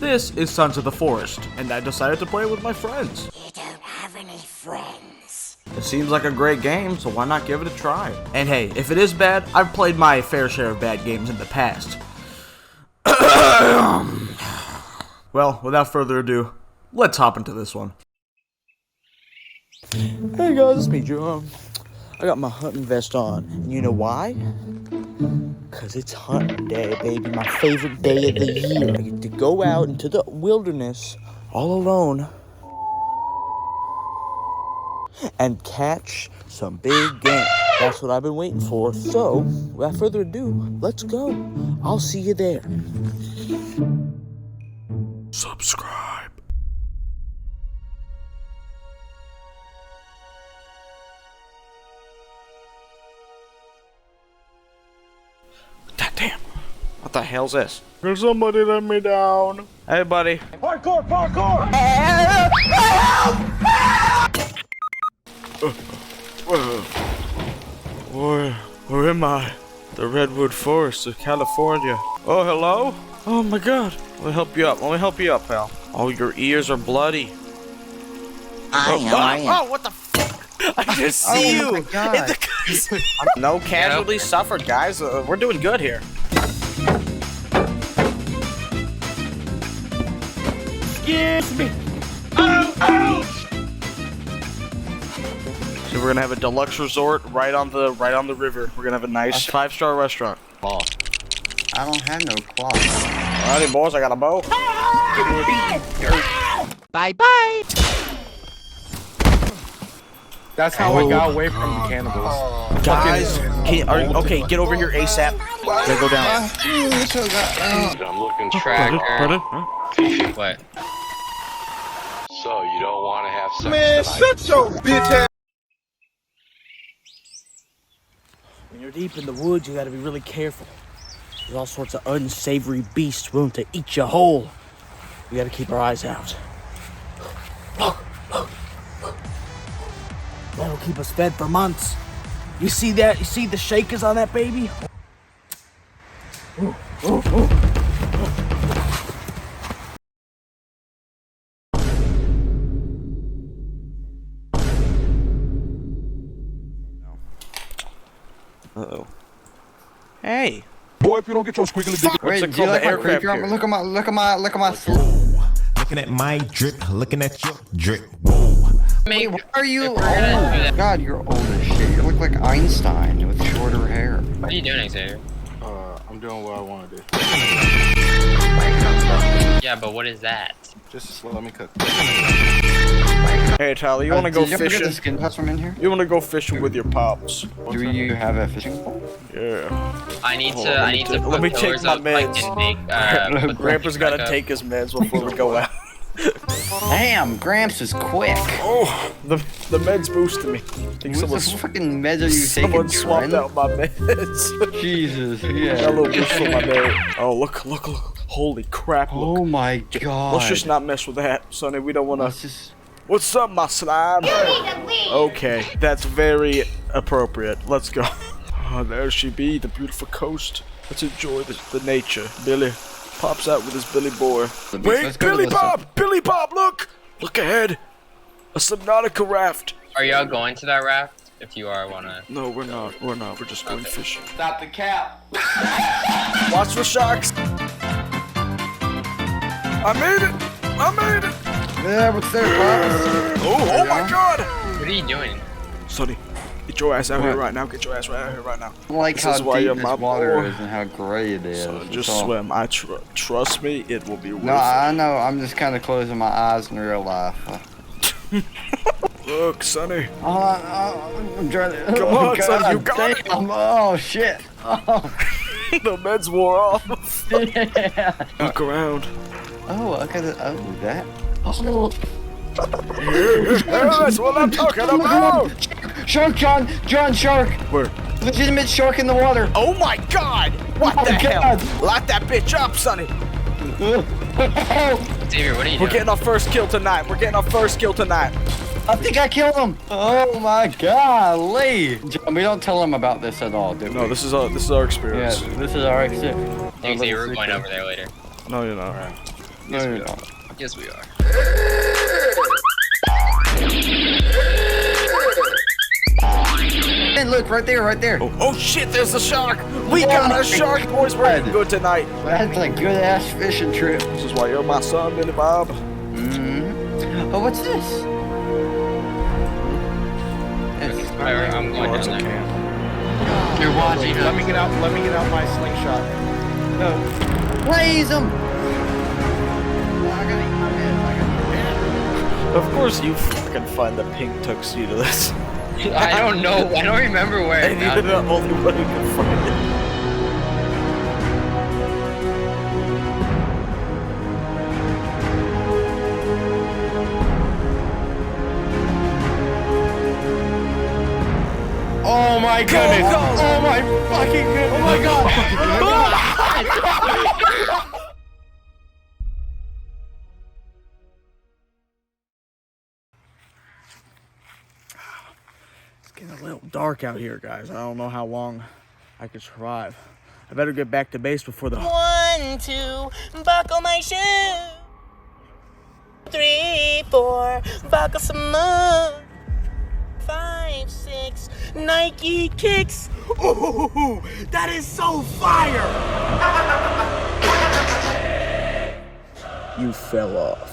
This is Sons of the Forest, and I decided to play it with my friends. You don't have any friends. It seems like a great game, so why not give it a try? And hey, if it is bad, I've played my fair share of bad games in the past. Well, without further ado, let's hop into this one. Hey guys, it's me, Joe. I got my hunting vest on, and you know why? Cause it's hunting day, baby, my favorite day of the year. I get to go out into the wilderness, all alone, and catch some big game. That's what I've been waiting for. So, without further ado, let's go. I'll see you there. Subscribe. Damn. What the hell's this? Can somebody let me down? Hey, buddy. Parkour! Parkour! Where am I? The Redwood Forest of California. Oh, hello? Oh my god. Let me help you up. Let me help you up, pal. Oh, your ears are bloody. Oh, what the fuck? I just see you. My God. No casualties suffered, guys. We're doing good here. Excuse me. So we're gonna have a deluxe resort right on the river. We're gonna have a nice 5-star restaurant. Claw. I don't have no claw. Alrighty, boys, I got a bow. Bye bye. That's how I got away from the cannibals. Guys, okay, get over here ASAP. Gotta go down. I'm looking tracker. What? So you don't want to have sex Man, tonight? shut your bitch ass. When you're deep in the woods, you gotta be really careful. There's all sorts of unsavory beasts willing to eat you whole. We gotta keep our eyes out. That'll keep us fed for months. You see that? You see the shakers on that baby? Uh-oh. Hey. Boy, if you don't get your squiggly dick. Wait, it do you called, like the my aircraft creek armor? here? Look at my. Looking at my drip, looking at your drip. Whoa. Wait, why are you? Oh God, you're old as shit. You look like Einstein with shorter hair. What are you doing, Xavier? I'm doing what I want to do. Yeah, but what is that? Just let me cook. Hey, Tyler, you wanna go Did you ever get the fishing? skin pets from in here? You wanna go fishing with your pops? Do you have a fishing pole? Yeah. I need Oh, to. I need to let me put take pillars my up. I meds. can make. Put Grandpa's gotta back up. take his meds before we go out. Damn, Gramps is quick. Oh, the meds boosted me. I think What the someone fucking meds are you taking, swapped Trent? out my meds. Jesus, Got a yeah. little boost on my bed. Oh, look. Holy crap, look. Oh my God. Let's just not mess with that, Sonny. We don't wanna... Let's just. What's up, my slime? Okay, that's very appropriate. Let's go. Oh, there she be, the beautiful coast. Let's enjoy the nature. Billy pops out with his Billy boy. Wait, Let's go to Billy the Bob! Billy Bob, look! Look ahead. A Subnautica raft. Are y'all going to that raft? If you are, I wanna. No, we're not. We're just going fishing. Stop the cap. Watch the sharks. I made it. Yeah, what's there, Pops? Oh my God. What are you doing? Sonny, get your ass out here right now. Get your ass right out here right now. I like This how is why deep you're this my water boy. is and how gray it is. So That's just all. swim. Trust me, it will be worth No, I know. I'm just kind of closing my eyes in real life. it. Look, Sonny. I'm trying to. Come on, son, you got it. Oh shit. Oh. The meds wore off. Yeah. Look around. Oh, I got it. Oh, that. Oh. That's what I'm talking about. Shark, John, shark. Where? Legitimate shark in the water. Oh my God! What Oh the my hell? God. Lock that bitch up, Sonny. Xavier, what are you We're doing? getting our first kill tonight. I think I killed him. Oh my golly. John, we don't tell him about this at all, do we? No, this is our experience. Yeah, this is our exit. Xavier, we're going over there later. No, you're not. Yes, No, we you're are. not. Yes, we are. And look, right there, right there. Oh shit, there's a shark! We got a shark, boys. We're eating good tonight. That's a good ass fishing trip. This is why you're my son, Billy Bob. Mm-hmm. Oh, what's this? Alright, I'm going It's down okay. there. You're watching Let us. me get out. Let me get out my slingshot. Raise them. I gotta eat my head. Of course you fucking find the pink tuxedo. I don't know. I don't remember where I And you're found the it. only one who can find it. Oh my goodness! Oh my fucking goodness! Oh my god! It's getting a little dark out here, guys. I don't know how long I could survive. I better get back to base before the... 1, 2, buckle my shoe. 3, 4, buckle some more. 5, 6, Nike kicks. Ooh, that is so fire! You fell off.